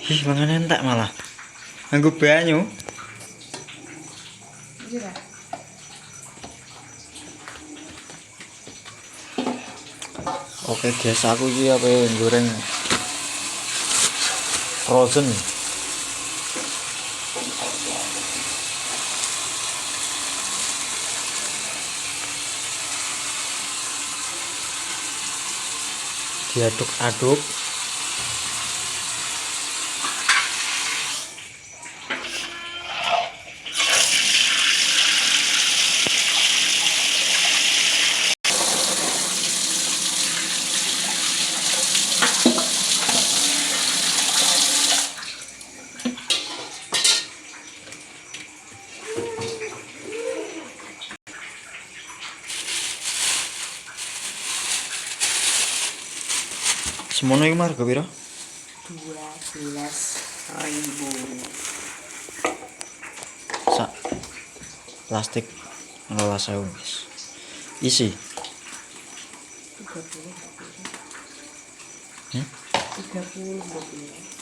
Ih, mangan entek malah. Nganggo banyu. Iya. Oke, guys, aku iki apa goreng frozen. Diaduk-aduk. Semono iki marga piro? 12.000. Sak plastik 12.000, guys. Isi 30. 30.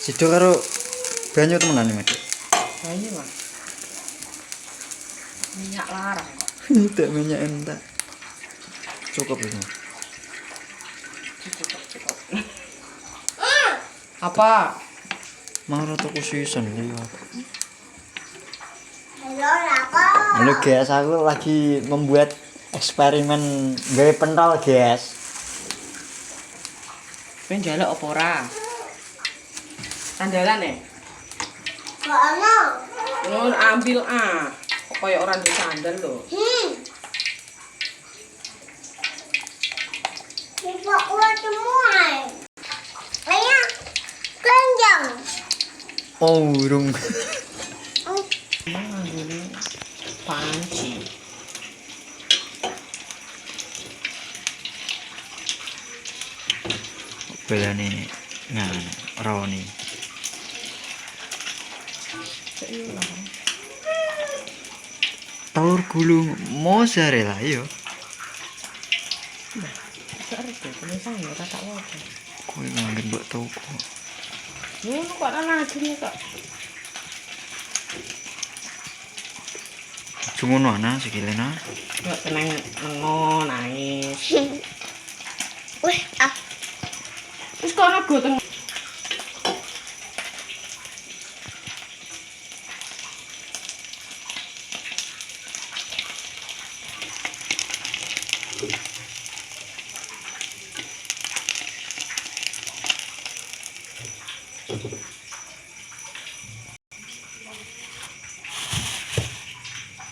sido karo banyu temenan iki, Mek. Banyu, Mas. Minyak larang. Tidak minyak entek. Cukup ini. Cukup. Apa? Mau rata kusisan liwat. Halo, Halo guys, aku lagi membuat eksperimen gawe pentol, guys. Pengen njaluk apa ora? Andalan ya? Kok ono? Nun ambil Kaya orang di sandal lho. Coba kuat semua. Ayah, keranjang. Oh, urung. Ini panci. Belane roni. Telur gulung mozzarella yo. Tulisannya tak wae. Kowe ngambil mbok toko. Ngono kok ana ajine kok. Cungono ana sikilena. Kok tenang nangis. Wih, Wis kono goteng.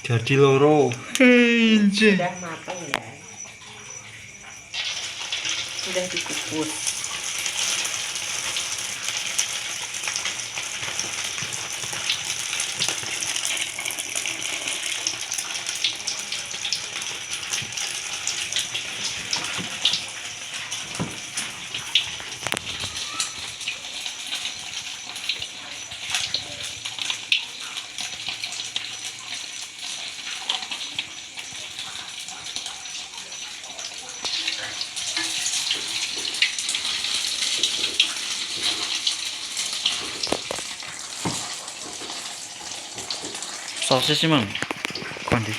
Jadi loro. Sudah matang ya. Sudah dikukus. Sosis sih, Mang. Kondi.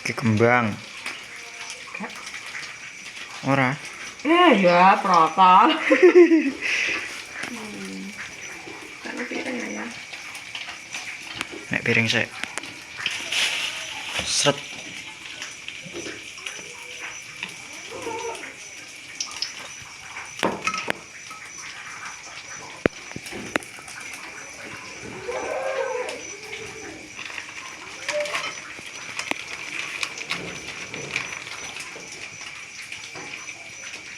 Ki kembang. Ora. Ya, protol. Kan piring ya. Nek piring sik. Sret.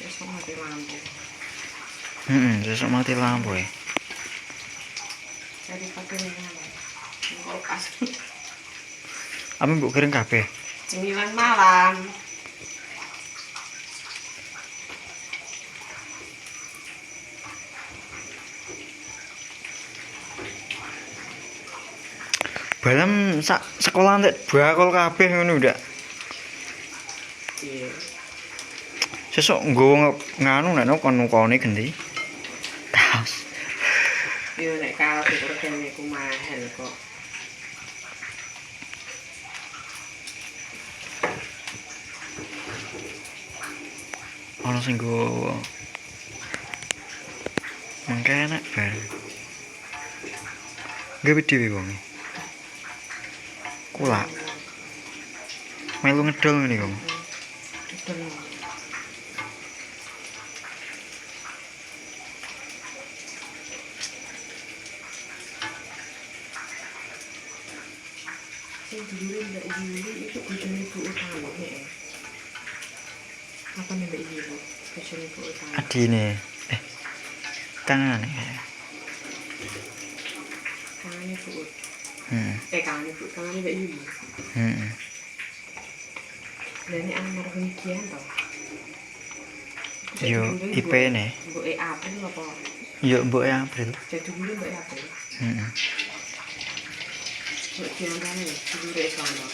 Besok mati lampu. Besok mati lampu ya. Jadi pakai ini. Kulkas. Apa mbok kirim kabeh? Cemilan malam. Balam sak sekolah nek bakul kabeh ngono ndak. Iya. Sesuk nggo nganu nek kon-kone gendi. Kaos. Iya nek kaos itu regane ku mahal kok. Ono sing nggo mangke enak bareng. Gawe dhewe wong. Kulak. Melu ngedol ngene kok. Betul. Sing dulu Mbak Yuli itu bojone Ibu Utami ya. Apa nih Mbak Yuli? Bojone Ibu Utami. Adine. Tangane. Tangannya Ibu Ut. Tangannya Ibu, tangannya Mbak Yuli. Lah ini almarhum Kian toh. Yo IP ne. Mbok April apa? Yo mbok April. Jadi dulu Mbak April. Mbok Kian kan dulu kono.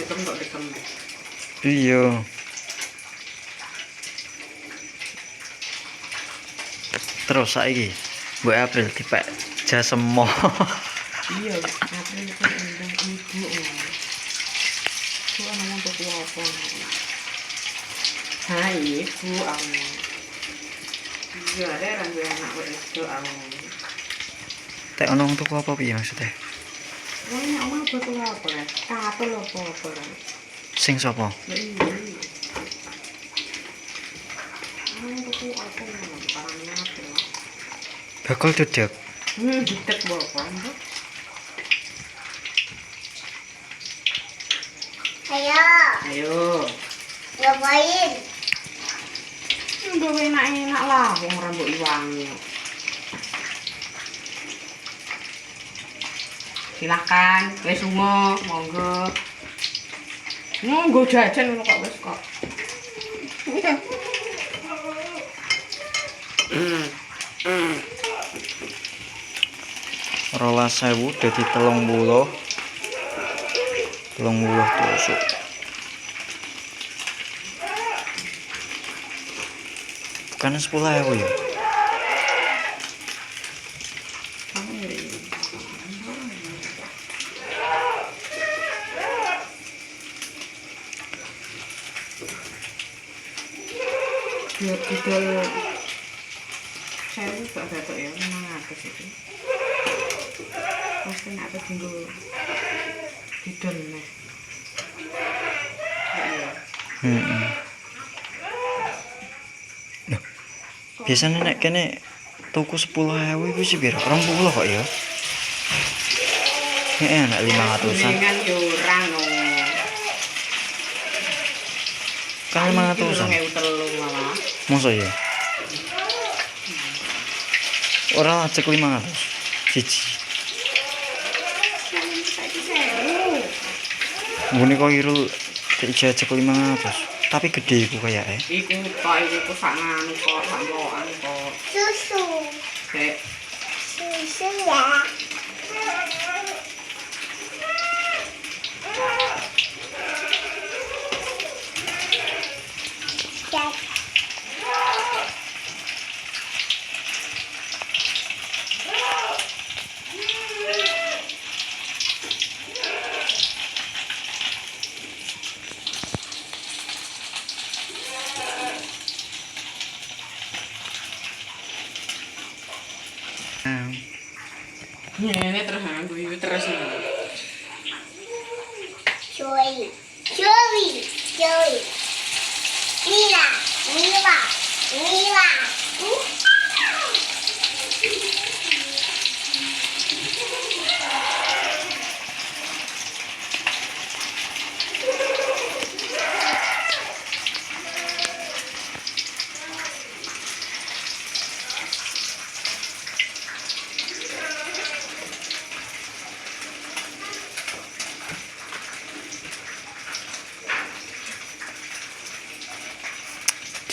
Dekem kok dekem. Iya. Terus saiki mbok April dipek jasemo. Iya, April itu undang ibu. Ibu ngomong tuku apa? Hai ibu, iya ada rambut anak itu Tek ono tuku apa piye maksudnya? Wah, ini omah tuku apa ya? Tato lho apa kan? Sing sapa? Iya. Omah tuku apa ya? Barangnya apa? Bakul dedek. Dedek bapak. Ayo, Ayo. ngapain? Udah enak-enak lah, wong rambut iwangi. Silakan, wis lunga, monggo. Monggo jajan ngono kok wis kok. Rolas 1000 dadi 30 tusuk. Bukan 10.000 ya. Biar didol saya gak dapat ya, 500 itu. Pasti nak ada tinggal didol nih. Biasanya nek kene tuku 10.000 iku sih piro? 20 kok ya. Nek 500-an. Dengan orang no. Kan 500-an. 5.000 malah. Masa ya? Ora cek 500. Siji. Ngene kok irul cek 500. Tapi gede iku kayake. Iku sak nganu kok, sak lokan kok. Susu. Dek, Susu ya. Dad. Ini terus guyu terus. Joey. Joey. Joey. Mila. Mila. Mila.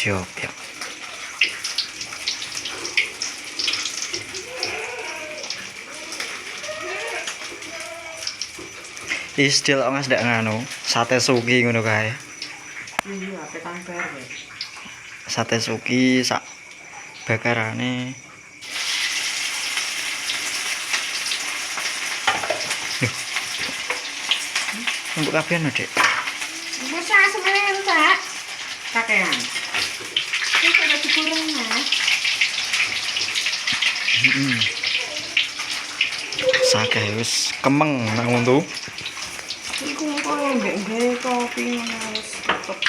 Siap ya. Istil Mas ndak nganu, sate suki ngono kae. Iya, ape tamper weh. Sate suki sak bakarane. Untuk kapian Dek. Masa sebenarnya Pak? Kakean. Ini sudah dikurang Mas. Sake wis kemeng nang untu. Iku kok mbek gawe kopi ngono wis tetep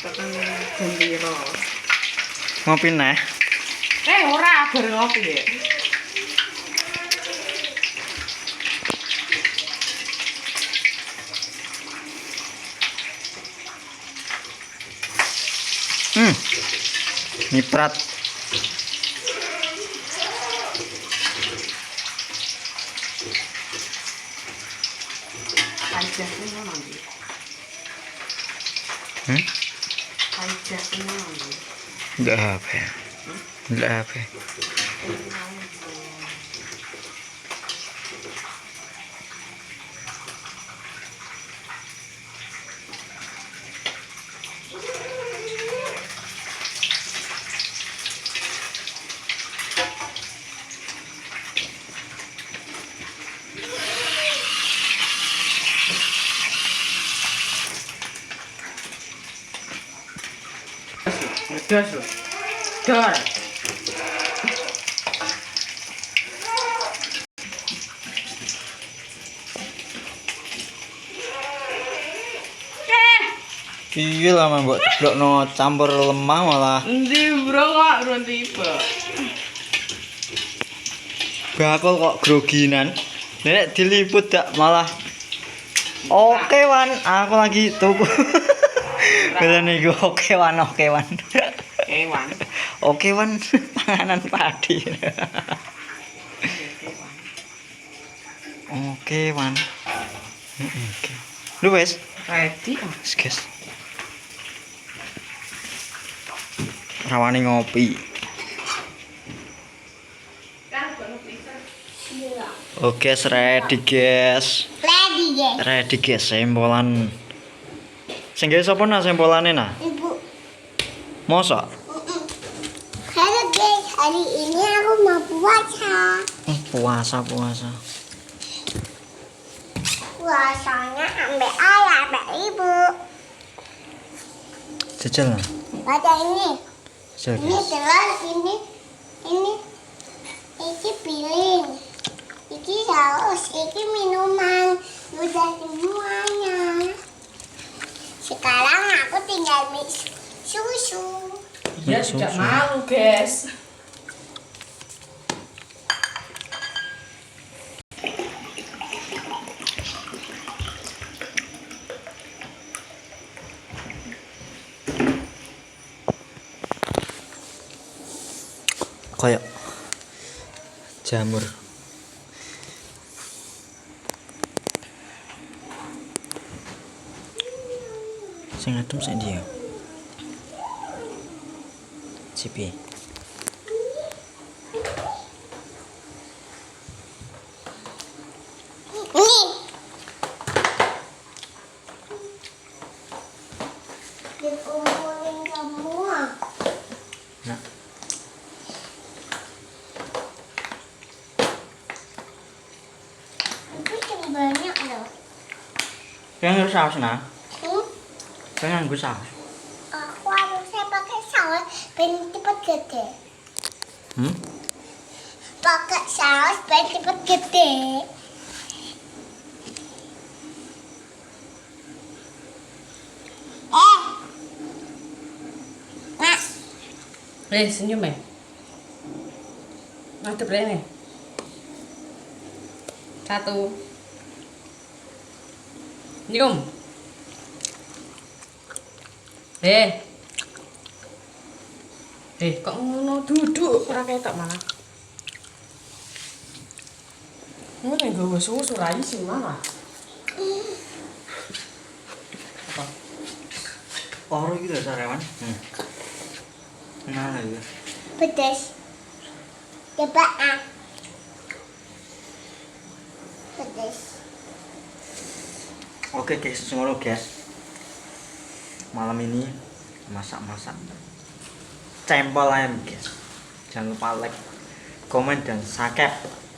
tekan gembira. Ngopi neh. Ora bar ngopi ya. Niprat. Ajak ngono nanti. Ajak ngono nanti. Enggak HP. Enggak HP. Gas lho. Dor. Iya lah mbok ceblokno campur lemah malah. Endi bro kok urun tiba. Bakul kok groginan. Nek diliput dak malah. Oke Wan, aku lagi tuku. Bener niku oke Wan. Kewan. Oke Wan, panganan padi. Oke Wan. Oke. Lu wes? Ready. Wes, guys. Rawani ngopi. Oke, ready guys. Ready guys. Ready guys, sembolan. Sing gawe sapa nah sempolane nah? Ibu. Mosok? Halo guys, hari ini aku mau puasa. Puasa. Puasanya ambil ayah, ambil ibu. Jajal nah. Baca ini. Jajal Ini guys. telur, ini piring. Ini saus, ini minuman. Udah semuanya. Sekarang aku tinggal mix susu. Ya tidak malu, guys. Kayak jamur. Sing adem sik ndi ya? Cipi. Nih. Dikumpulin semua. Nah, Itu cuma banyak loh. yang harus saus nah. Hmm? Pengen gue saus. Aku harusnya pakai saus biar cepat gede. Hmm? pakai saus biar cepet gede. Mas, Senyum ya. Ngadep rene. 1. Nyium. Kok ngono duduk ora ketok malah. Ngono nggo susu ra isi malah. Apa? Oro iki lho sarewan. Nah, ya. pedas. Coba ah. Pedas. Oke guys, ngono guys. Malam ini masak-masak cempol ayam guys. Jangan lupa like, komen dan subscribe.